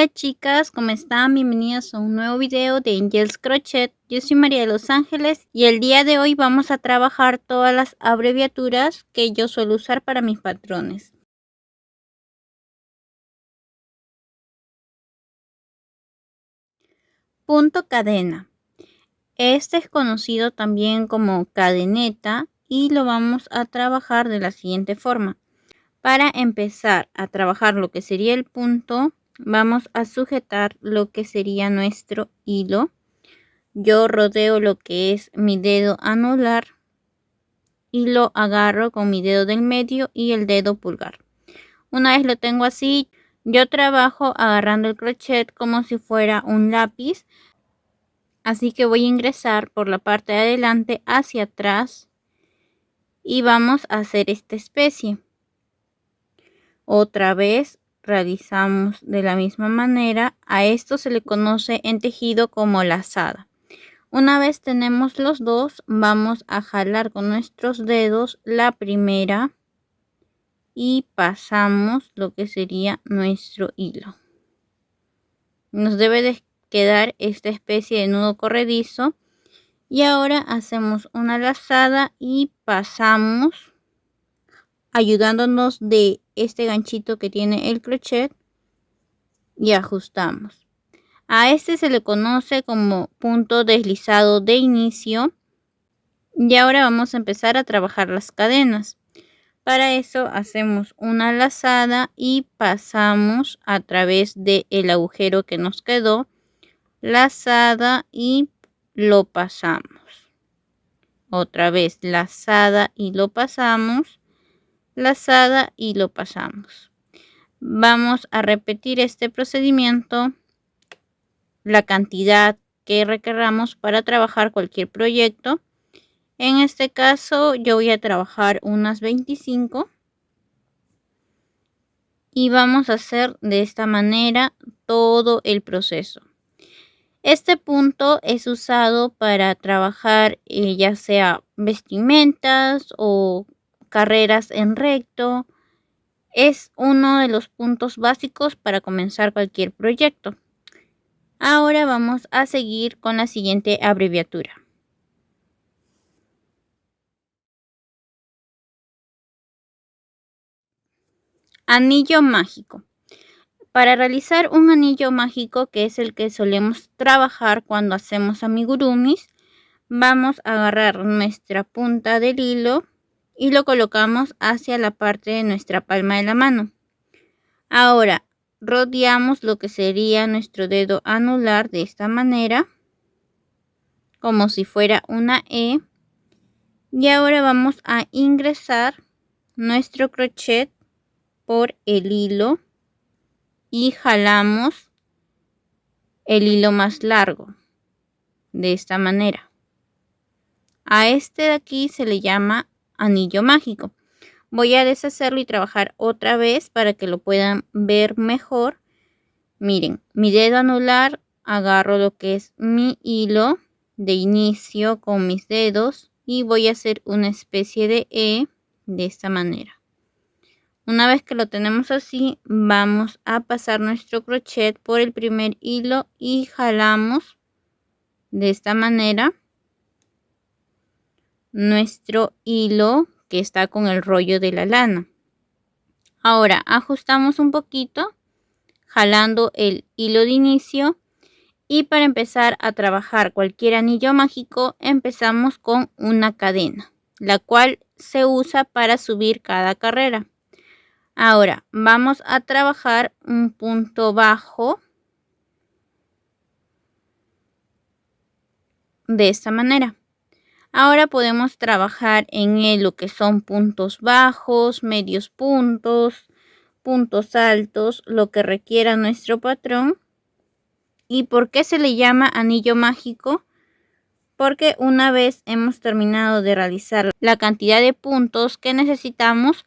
Hola chicas, ¿cómo están? Bienvenidas a un nuevo video de Angels Crochet. Yo soy María de Los Ángeles y el día de hoy vamos a trabajar todas las abreviaturas que yo suelo usar para mis patrones. Punto cadena. Este es conocido también como cadeneta y lo vamos a trabajar de la siguiente forma. Para empezar a trabajar lo que sería el punto, vamos a sujetar lo que sería nuestro hilo. Yo rodeo lo que es mi dedo anular y lo agarro con mi dedo del medio y el dedo pulgar. Una vez lo tengo así, yo trabajo agarrando el crochet como si fuera un lápiz. Así que voy a ingresar por la parte de adelante hacia atrás y vamos a hacer esta especie. Otra vez realizamos de la misma manera. A esto se le conoce en tejido como lazada. Una vez tenemos los dos, vamos a jalar con nuestros dedos la primera y pasamos lo que sería nuestro hilo. Nos debe de quedar esta especie de nudo corredizo y ahora hacemos una lazada y pasamos ayudándonos de este ganchito que tiene el crochet y ajustamos. A este se le conoce como punto deslizado de inicio. Y ahora vamos a empezar a trabajar las cadenas. Para eso hacemos una lazada y pasamos a través del agujero que nos quedó. Lazada y lo pasamos. Otra vez lazada y lo pasamos. Lazada y lo pasamos. Vamos a repetir este procedimiento la cantidad que requeramos para trabajar cualquier proyecto. En este caso yo voy a trabajar unas 25 y vamos a hacer de esta manera todo el proceso. Este punto es usado para trabajar ya sea vestimentas o carreras en recto. Es uno de los puntos básicos para comenzar cualquier proyecto. Ahora vamos a seguir con la siguiente abreviatura. Anillo mágico. Para realizar un anillo mágico, que es el que solemos trabajar cuando hacemos amigurumis, vamos a agarrar nuestra punta del hilo y lo colocamos hacia la parte de nuestra palma de la mano. Ahora rodeamos lo que sería nuestro dedo anular de esta manera, como si fuera una E. Y ahora vamos a ingresar nuestro crochet por el hilo y jalamos el hilo más largo de esta manera. A este de aquí se le llama anillo mágico. Voy a deshacerlo y trabajar otra vez para que lo puedan ver mejor. Miren, mi dedo anular, agarro lo que es mi hilo de inicio con mis dedos y voy a hacer una especie de E de esta manera. Una vez que lo tenemos así, vamos a pasar nuestro crochet por el primer hilo y jalamos de esta manera nuestro hilo que está con el rollo de la lana. Ahora ajustamos un poquito jalando el hilo de inicio y para empezar a trabajar cualquier anillo mágico empezamos con una cadena, la cual se usa para subir cada carrera. Ahora vamos a trabajar un punto bajo de esta manera. Ahora podemos trabajar en lo que son puntos bajos, medios puntos, puntos altos, lo que requiera nuestro patrón. ¿Y por qué se le llama anillo mágico? Porque una vez hemos terminado de realizar la cantidad de puntos que necesitamos,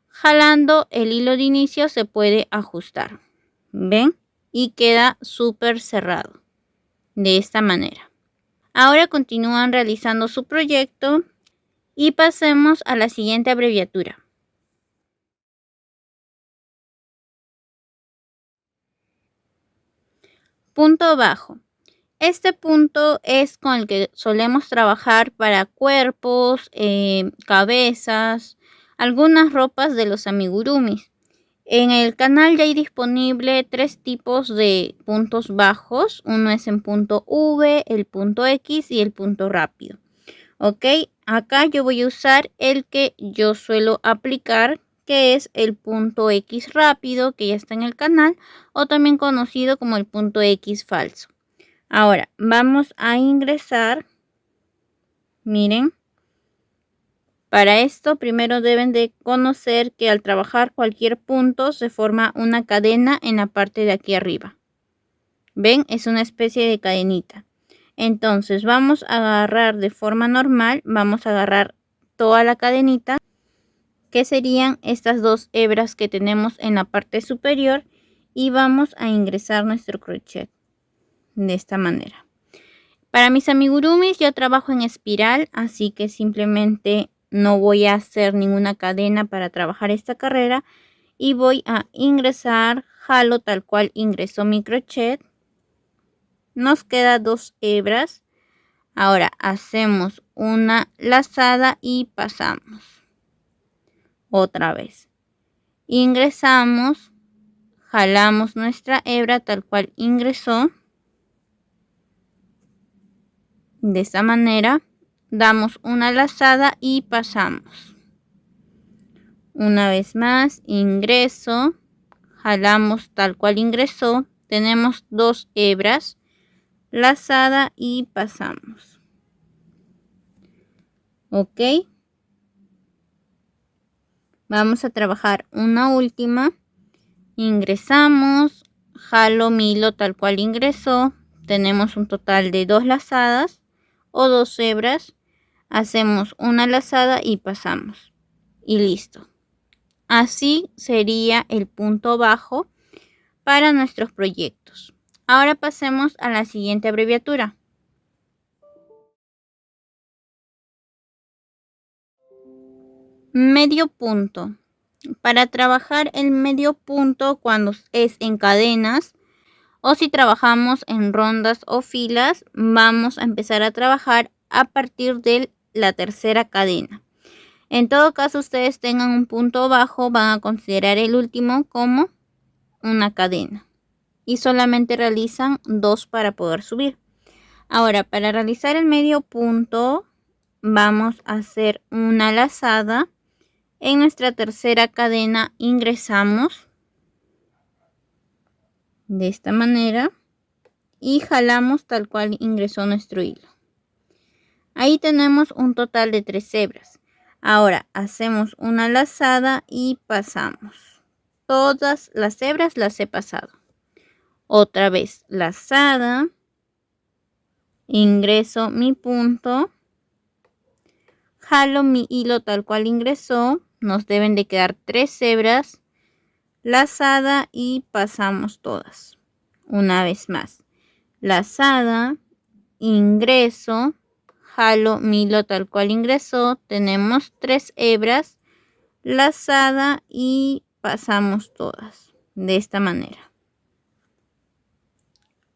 jalando el hilo de inicio se puede ajustar. ¿Ven? Y queda súper cerrado. De esta manera. Ahora continúan realizando su proyecto y pasemos a la siguiente abreviatura. Punto bajo. Este punto es con el que solemos trabajar para cuerpos, cabezas, algunas ropas de los amigurumis. En el canal ya hay disponible 3 tipos de puntos bajos. Uno es en punto V, el punto X y el punto rápido. Ok, acá yo voy a usar el que yo suelo aplicar, que es el punto X rápido, que ya está en el canal, o también conocido como el punto X falso. Ahora vamos a ingresar, miren. Para esto primero deben de conocer que al trabajar cualquier punto se forma una cadena en la parte de aquí arriba. ¿Ven? Es una especie de cadenita. Entonces vamos a agarrar de forma normal, vamos a agarrar toda la cadenita, que serían estas 2 hebras que tenemos en la parte superior, y vamos a ingresar nuestro crochet de esta manera. Para mis amigurumis yo trabajo en espiral, así que simplemente no voy a hacer ninguna cadena para trabajar esta carrera y voy a ingresar, jalo tal cual ingresó mi crochet. Nos queda 2 hebras. Ahora hacemos una lazada y pasamos. Otra vez. Ingresamos, jalamos nuestra hebra tal cual ingresó. De esta manera damos una lazada y pasamos. Una vez más, ingreso, jalamos tal cual ingresó, tenemos 2 hebras, lazada y pasamos. Ok, vamos a trabajar una última, ingresamos, jalo mi hilo tal cual ingresó, tenemos un total de 2 lazadas o 2 hebras, hacemos una lazada y pasamos y listo. Así sería el punto bajo para nuestros proyectos. Ahora pasemos a la siguiente abreviatura. Medio punto. Para trabajar el medio punto cuando es en cadenas o si trabajamos en rondas o filas, vamos a empezar a trabajar a partir de la tercera cadena. En todo caso, ustedes tengan un punto bajo, van a considerar el último como una cadena y solamente realizan 2 para poder subir. Ahora, para realizar el medio punto vamos a hacer una lazada. En nuestra tercera cadena ingresamos de esta manera y jalamos tal cual ingresó nuestro hilo. Ahí tenemos un total de 3 hebras. Ahora hacemos una lazada y pasamos. Todas las hebras las he pasado. Otra vez lazada, ingreso mi punto, jalo mi hilo tal cual ingresó, nos deben de quedar 3 hebras, lazada y pasamos todas. Una vez más, lazada, ingreso, jalo mi hilo tal cual ingresó, tenemos 3 hebras, lazada y pasamos todas de esta manera.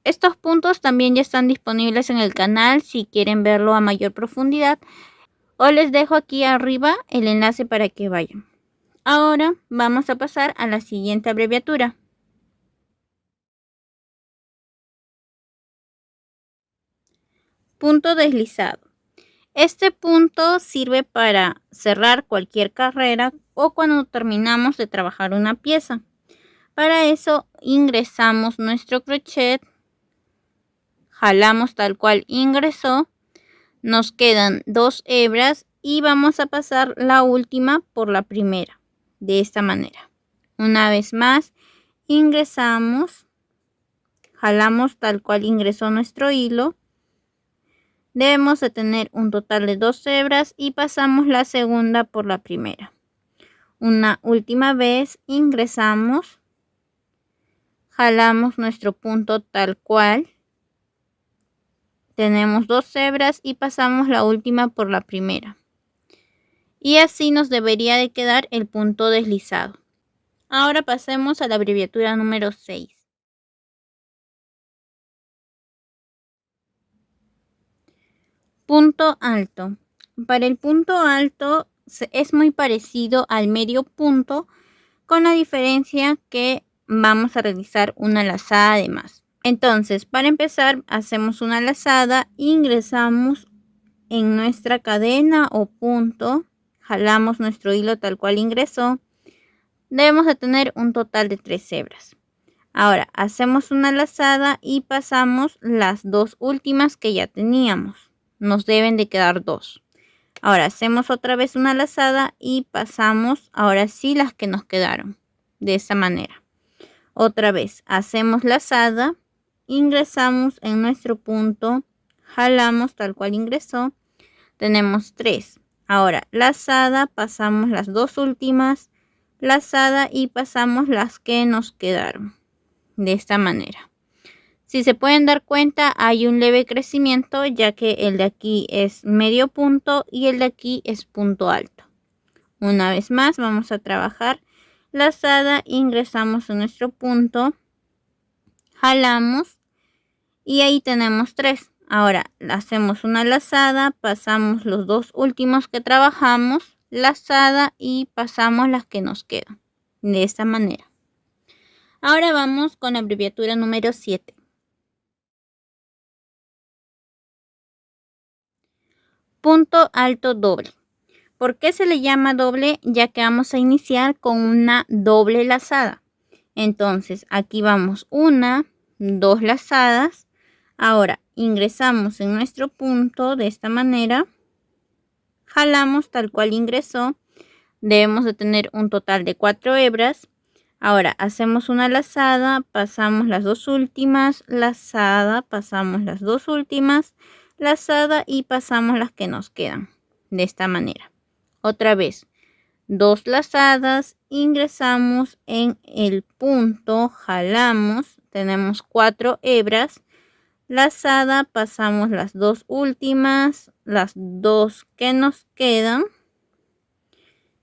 Estos puntos también ya están disponibles en el canal si quieren verlo a mayor profundidad, o les dejo aquí arriba el enlace para que vayan. Ahora vamos a pasar a la siguiente abreviatura. Punto deslizado. Este punto sirve para cerrar cualquier carrera o cuando terminamos de trabajar una pieza. Para eso ingresamos nuestro crochet, jalamos tal cual ingresó, nos quedan 2 hebras y vamos a pasar la última por la primera, de esta manera. Una vez más, ingresamos, jalamos tal cual ingresó nuestro hilo, debemos de tener un total de 2 hebras y pasamos la segunda por la primera. Una última vez ingresamos, jalamos nuestro punto tal cual, tenemos 2 hebras y pasamos la última por la primera. Y así nos debería de quedar el punto deslizado. Ahora pasemos a la abreviatura número 6. Punto alto. Para el punto alto es muy parecido al medio punto, con la diferencia que vamos a realizar una lazada de más. Entonces, para empezar, hacemos una lazada, ingresamos en nuestra cadena o punto, jalamos nuestro hilo tal cual ingresó. Debemos de tener un total de 3 hebras. Ahora, hacemos una lazada y pasamos las 2 últimas que ya teníamos. Nos deben de quedar 2. Ahora, hacemos otra vez una lazada y pasamos ahora sí las que nos quedaron. De esta manera. Otra vez, hacemos lazada, ingresamos en nuestro punto, jalamos tal cual ingresó. Tenemos 3. Ahora, lazada, pasamos las 2 últimas, lazada y pasamos las que nos quedaron. De esta manera. Si se pueden dar cuenta, hay un leve crecimiento, ya que el de aquí es medio punto y el de aquí es punto alto. Una vez más, vamos a trabajar lazada, ingresamos en nuestro punto, jalamos y ahí tenemos 3. Ahora hacemos una lazada, pasamos los 2 últimos que trabajamos, lazada y pasamos las que nos quedan. De esta manera. Ahora vamos con la abreviatura número 7. Punto alto doble. ¿Por qué se le llama doble? Ya que vamos a iniciar con una doble lazada. Entonces aquí vamos 1, 2 lazadas. Ahora ingresamos en nuestro punto de esta manera. Jalamos tal cual ingresó. Debemos de tener un total de 4 hebras. Ahora hacemos una lazada, pasamos las 2 últimas, lazada, pasamos las 2 últimas, lazada y pasamos las que nos quedan. De esta manera. Otra vez, 2 lazadas, ingresamos en el punto, jalamos, tenemos 4 hebras, lazada, pasamos las 2 últimas, las 2 que nos quedan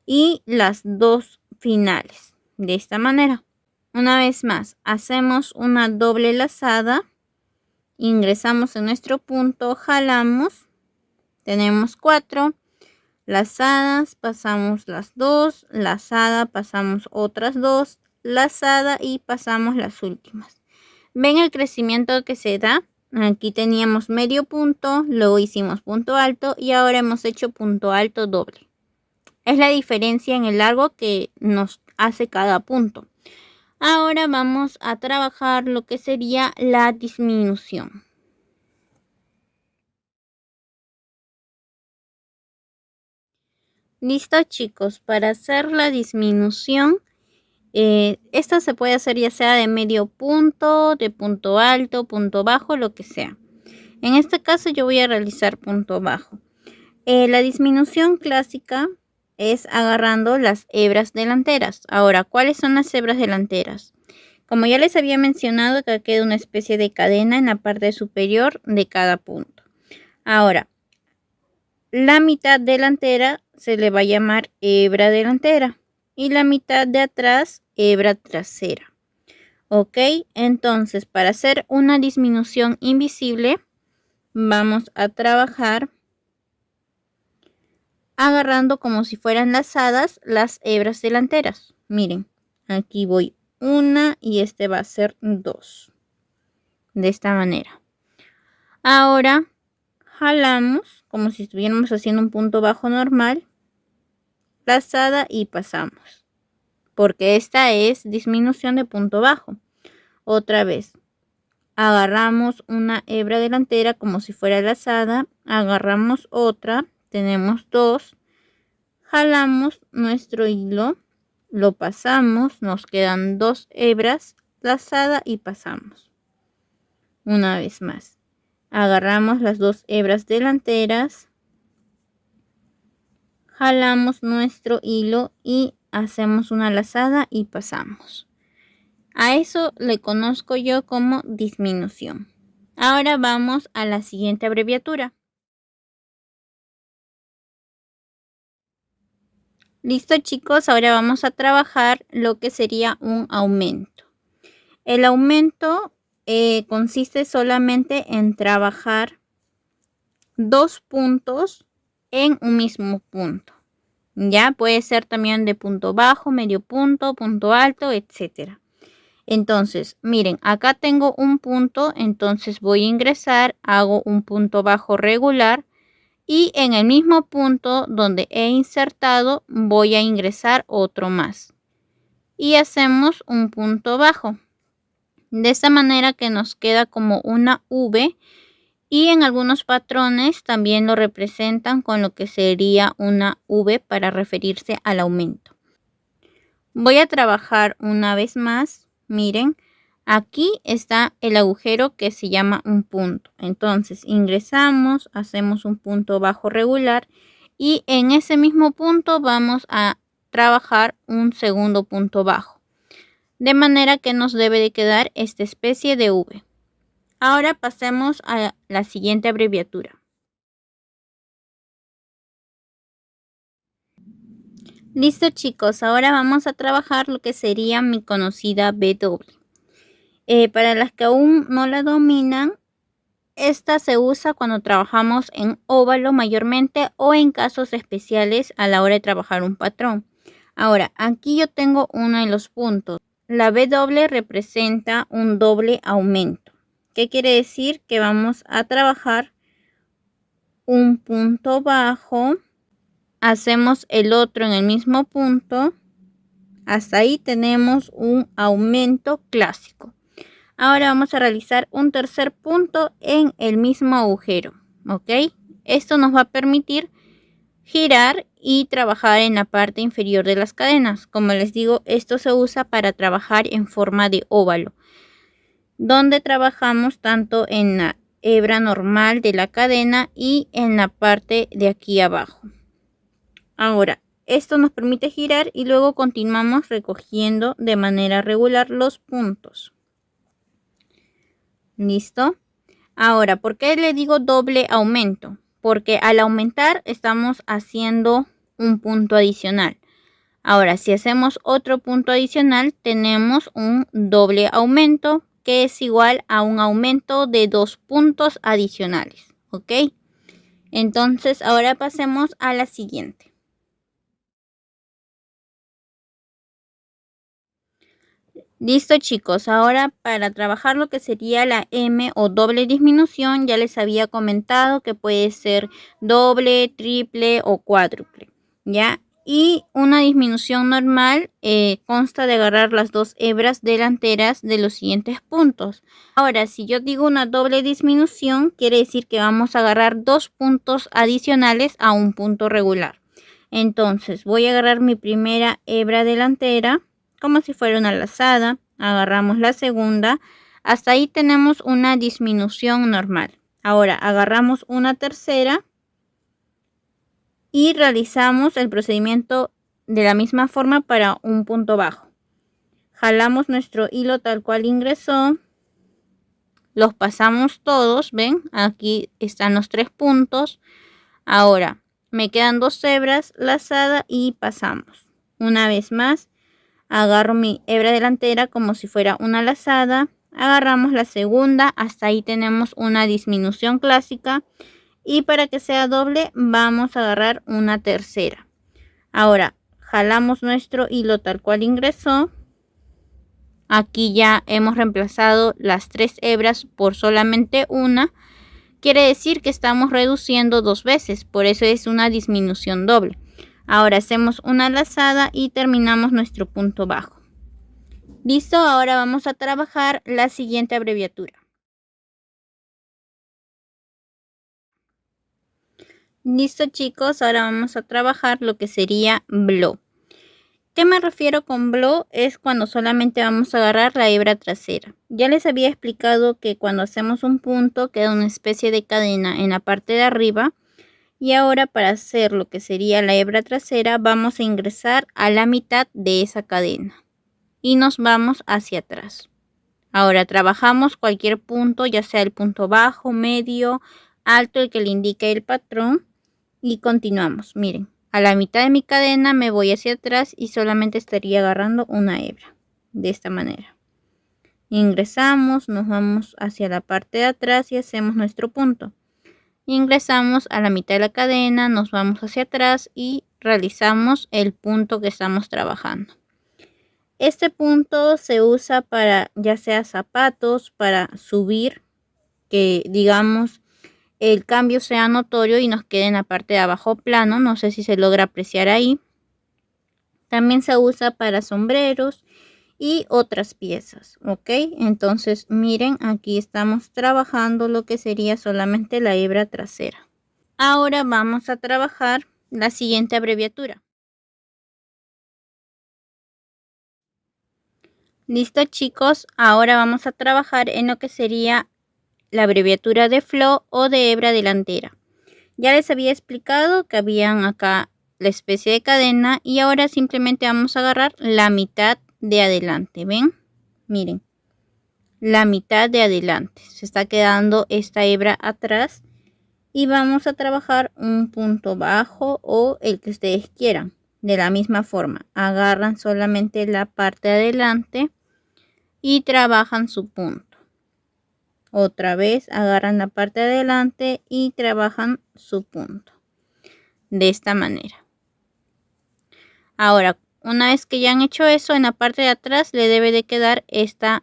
y las 2 finales. De esta manera. Una vez más, hacemos una doble lazada, ingresamos en nuestro punto, jalamos, tenemos 4 lazadas, pasamos las 2, lazada, pasamos otras 2, lazada y pasamos las últimas. ¿Ven el crecimiento que se da? Aquí teníamos medio punto, luego hicimos punto alto y ahora hemos hecho punto alto doble. Es la diferencia en el largo que nos hace cada punto. Ahora vamos a trabajar lo que sería la disminución. Listo, chicos, para hacer la disminución, esta se puede hacer ya sea de medio punto, de punto alto, punto bajo, lo que sea. En este caso yo voy a realizar punto bajo. La disminución clásica es agarrando las hebras delanteras. Ahora, ¿cuáles son las hebras delanteras? Como ya les había mencionado, acá queda una especie de cadena en la parte superior de cada punto. Ahora, la mitad delantera se le va a llamar hebra delantera y la mitad de atrás hebra trasera. Ok, entonces para hacer una disminución invisible vamos a trabajar agarrando como si fueran lazadas las hebras delanteras. Miren, aquí voy una y este va a ser 2. De esta manera. Ahora jalamos como si estuviéramos haciendo un punto bajo normal, lazada y pasamos. Porque esta es disminución de punto bajo. Otra vez. Agarramos una hebra delantera como si fuera lazada, agarramos otra, tenemos 2, jalamos nuestro hilo, lo pasamos, nos quedan 2 hebras, lazada y pasamos. Una vez más, agarramos las 2 hebras delanteras, jalamos nuestro hilo y hacemos una lazada y pasamos. A eso le conozco yo como disminución. Ahora vamos a la siguiente abreviatura. Listo, chicos, ahora vamos a trabajar lo que sería un aumento. El aumento consiste solamente en trabajar dos puntos en un mismo punto. Ya puede ser también de punto bajo, medio punto, punto alto, etcétera. Entonces, miren, acá tengo un punto, entonces voy a ingresar, hago un punto bajo regular y en el mismo punto donde he insertado voy a ingresar otro más. Y hacemos un punto bajo. De esta manera que nos queda como una V y en algunos patrones también lo representan con lo que sería una V para referirse al aumento. Voy a trabajar una vez más. Miren, aquí está el agujero que se llama un punto. Entonces ingresamos, hacemos un punto bajo regular y en ese mismo punto vamos a trabajar un segundo punto bajo. De manera que nos debe de quedar esta especie de V. Ahora pasemos a la siguiente abreviatura. Listo chicos, ahora vamos a trabajar lo que sería mi conocida W. Para las que aún no la dominan, esta se usa cuando trabajamos en óvalo mayormente o en casos especiales a la hora de trabajar un patrón. Ahora, aquí yo tengo uno de los puntos. La W representa un doble aumento. ¿Qué quiere decir? Que vamos a trabajar un punto bajo, hacemos el otro en el mismo punto. Hasta ahí tenemos un aumento clásico. Ahora vamos a realizar un tercer punto en el mismo agujero, ¿ok? Esto nos va a permitir girar y trabajar en la parte inferior de las cadenas. Como les digo, esto se usa para trabajar en forma de óvalo, donde trabajamos tanto en la hebra normal de la cadena y en la parte de aquí abajo. Ahora, esto nos permite girar y luego continuamos recogiendo de manera regular los puntos. ¿Listo? Ahora, ¿por qué le digo doble aumento? Porque al aumentar estamos haciendo un punto adicional. Ahora, si hacemos otro punto adicional, tenemos un doble aumento que es igual a un aumento de 2 puntos adicionales. ¿Ok? Entonces, ahora pasemos a la siguiente. Listo chicos, ahora para trabajar lo que sería la M o doble disminución, ya les había comentado que puede ser doble, triple o cuádruple, ¿ya? Y una disminución normal consta de agarrar las dos hebras delanteras de los siguientes puntos. Ahora, si yo digo una doble disminución, quiere decir que vamos a agarrar 2 puntos adicionales a un punto regular. Entonces, voy a agarrar mi primera hebra delantera, como si fuera una lazada, agarramos la segunda, hasta ahí tenemos una disminución normal. Ahora agarramos una tercera y realizamos el procedimiento de la misma forma para un punto bajo. Jalamos nuestro hilo tal cual ingresó, los pasamos todos, ven, aquí están los 3 puntos. Ahora me quedan 2 hebras lazada y pasamos. Una vez más, agarro mi hebra delantera como si fuera una lazada, agarramos la segunda, hasta ahí tenemos una disminución clásica y para que sea doble vamos a agarrar una tercera. Ahora jalamos nuestro hilo tal cual ingresó. Aquí ya hemos reemplazado las 3 hebras por solamente una. Quiere decir que estamos reduciendo 2 veces, por eso es una disminución doble. Ahora hacemos una lazada y terminamos nuestro punto bajo. Listo, ahora vamos a trabajar la siguiente abreviatura. Listo chicos, ahora vamos a trabajar lo que sería blow. ¿Qué me refiero con blow? Es cuando solamente vamos a agarrar la hebra trasera. Ya les había explicado que cuando hacemos un punto queda una especie de cadena en la parte de arriba. Y ahora para hacer lo que sería la hebra trasera vamos a ingresar a la mitad de esa cadena y nos vamos hacia atrás. Ahora trabajamos cualquier punto, ya sea el punto bajo, medio, alto, el que le indique el patrón y continuamos. Miren, a la mitad de mi cadena me voy hacia atrás y solamente estaría agarrando una hebra de esta manera. Ingresamos, nos vamos hacia la parte de atrás y hacemos nuestro punto. ingresamos a la mitad de la cadena, nos vamos hacia atrás y realizamos el punto que estamos trabajando. Este punto se usa para ya sea zapatos, para subir, que digamos el cambio sea notorio y nos quede en la parte de abajo plano. No sé si se logra apreciar ahí. También se usa para sombreros y otras piezas, ¿ok? Entonces miren, aquí estamos trabajando lo que sería solamente la hebra trasera. Ahora vamos a trabajar la siguiente abreviatura. Listo, chicos, ahora vamos a trabajar en lo que sería la abreviatura de flow o de hebra delantera. Ya les había explicado que habían acá la especie de cadena y ahora simplemente vamos a agarrar la mitad de adelante. ¿Ven? Miren, la mitad de adelante. Se está quedando esta hebra atrás y vamos a trabajar un punto bajo o el que ustedes quieran. De la misma forma, agarran solamente la parte de adelante y trabajan su punto. Otra vez agarran la parte de adelante y trabajan su punto. De esta manera. Ahora, una vez que ya han hecho eso, en la parte de atrás le debe de quedar esta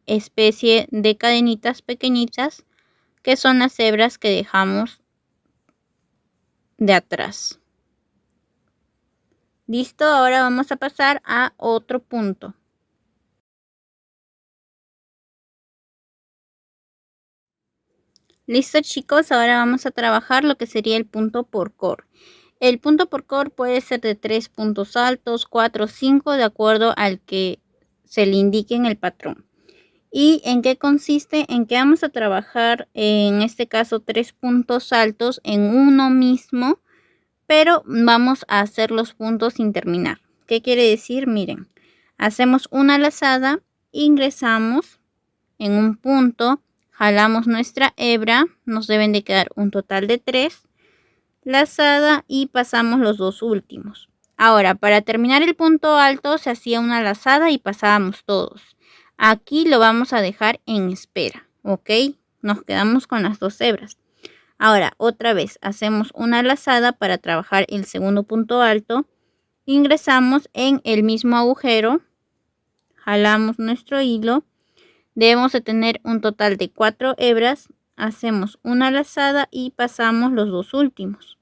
especie de cadenitas pequeñitas que son las hebras que dejamos de atrás. Listo, ahora vamos a pasar a otro punto. Listo, chicos, ahora vamos a trabajar lo que sería el punto por core. El punto por core puede ser de 3 puntos altos, 4 o 5, de acuerdo al que se le indique en el patrón. ¿Y en qué consiste? En que vamos a trabajar, en este caso, 3 puntos altos en uno mismo, pero vamos a hacer los puntos sin terminar. ¿Qué quiere decir? Miren, hacemos una lazada, ingresamos en un punto, jalamos nuestra hebra, nos deben de quedar un total de 3, lazada y pasamos los dos últimos. Ahora, para terminar el punto alto se hacía una lazada y pasábamos todos. Aquí lo vamos a dejar en espera, ¿ok? Nos quedamos con las dos hebras. Ahora, otra vez, hacemos una lazada para trabajar el segundo punto alto. Ingresamos en el mismo agujero, jalamos nuestro hilo. Debemos de tener un total de 4 hebras. Hacemos una lazada y pasamos los dos últimos.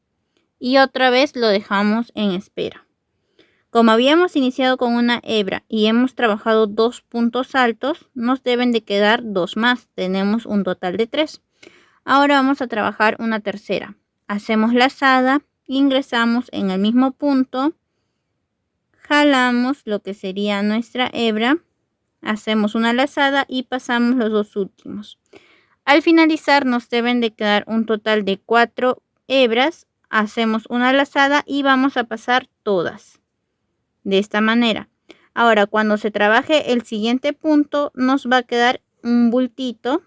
Y otra vez lo dejamos en espera. Como habíamos iniciado con una hebra y hemos trabajado 2 puntos altos, nos deben de quedar 2 más. Tenemos un total de 3. Ahora vamos a trabajar una tercera. Hacemos lazada, ingresamos en el mismo punto, jalamos lo que sería nuestra hebra, hacemos una lazada y pasamos los dos últimos. Al finalizar nos deben de quedar un total de 4 hebras, hacemos una lazada y vamos a pasar todas. De esta manera. Ahora, cuando se trabaje el siguiente punto, nos va a quedar un bultito,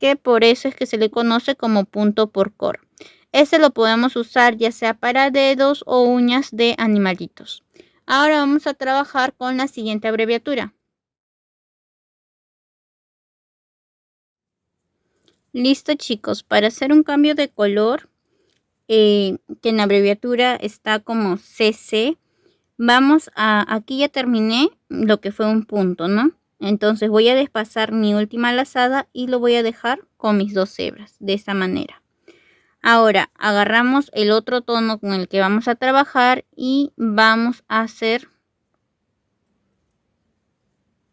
que por eso es que se le conoce como punto por core. Este lo podemos usar ya sea para dedos o uñas de animalitos. Ahora vamos a trabajar con la siguiente abreviatura. Listo, chicos, para hacer un cambio de color, que en la abreviatura está como CC, vamos a, aquí ya terminé lo que fue un punto, ¿no? Entonces voy a despasar mi última lazada y lo voy a dejar con mis 2 hebras, de esta manera. Ahora agarramos el otro tono con el que vamos a trabajar y vamos a hacer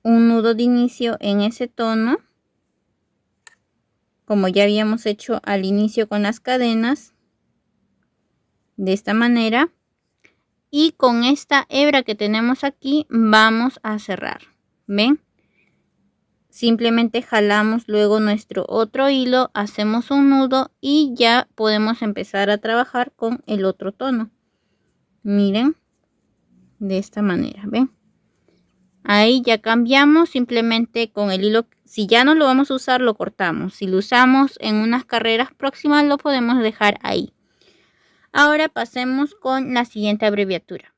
un nudo de inicio en ese tono, como ya habíamos hecho al inicio con las cadenas, de esta manera. Y con esta hebra que tenemos aquí vamos a cerrar. ¿Ven? Simplemente jalamos luego nuestro otro hilo, hacemos un nudo y ya podemos empezar a trabajar con el otro tono. Miren, de esta manera, ¿ven? Ahí ya cambiamos simplemente con el hilo. Si ya no lo vamos a usar, lo cortamos. Si lo usamos en unas carreras próximas, lo podemos dejar ahí. Ahora pasemos con la siguiente abreviatura.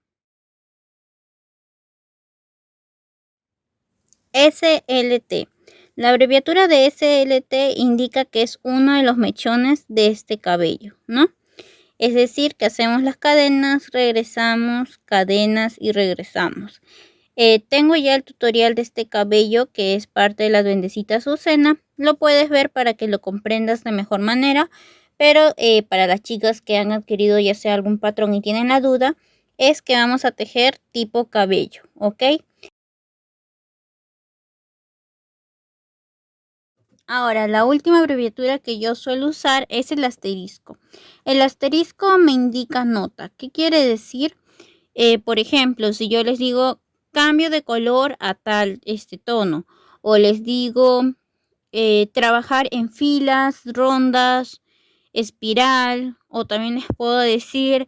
SLT. La abreviatura de SLT indica que es uno de los mechones de este cabello, ¿no? Es decir, que hacemos las cadenas, regresamos, cadenas y regresamos. Tengo ya el tutorial de este cabello que es parte de la duendecita Azucena. Lo puedes ver para que lo comprendas de mejor manera, pero para las chicas que han adquirido ya sea algún patrón y tienen la duda, es que vamos a tejer tipo cabello, ¿ok? Ahora, la última abreviatura que yo suelo usar es el asterisco. El asterisco me indica nota. ¿Qué quiere decir? Por ejemplo, si yo les digo cambio de color a tal tono, o les digo trabajar en filas, rondas, espiral, o también les puedo decir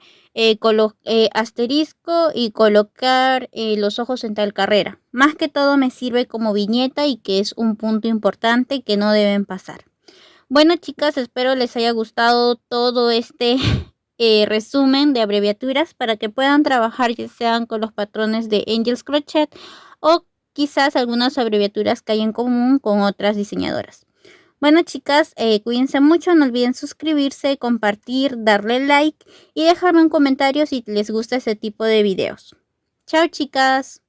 asterisco y colocar los ojos en tal carrera. Más que todo me sirve como viñeta y que es un punto importante que no deben pasar. Bueno, chicas, espero les haya gustado todo este resumen de abreviaturas para que puedan trabajar ya sean con los patrones de Angels Crochet o quizás algunas abreviaturas que hay en común con otras diseñadoras. Bueno, chicas, cuídense mucho, no olviden suscribirse, compartir, darle like y dejarme un comentario si les gusta este tipo de videos. Chao, chicas.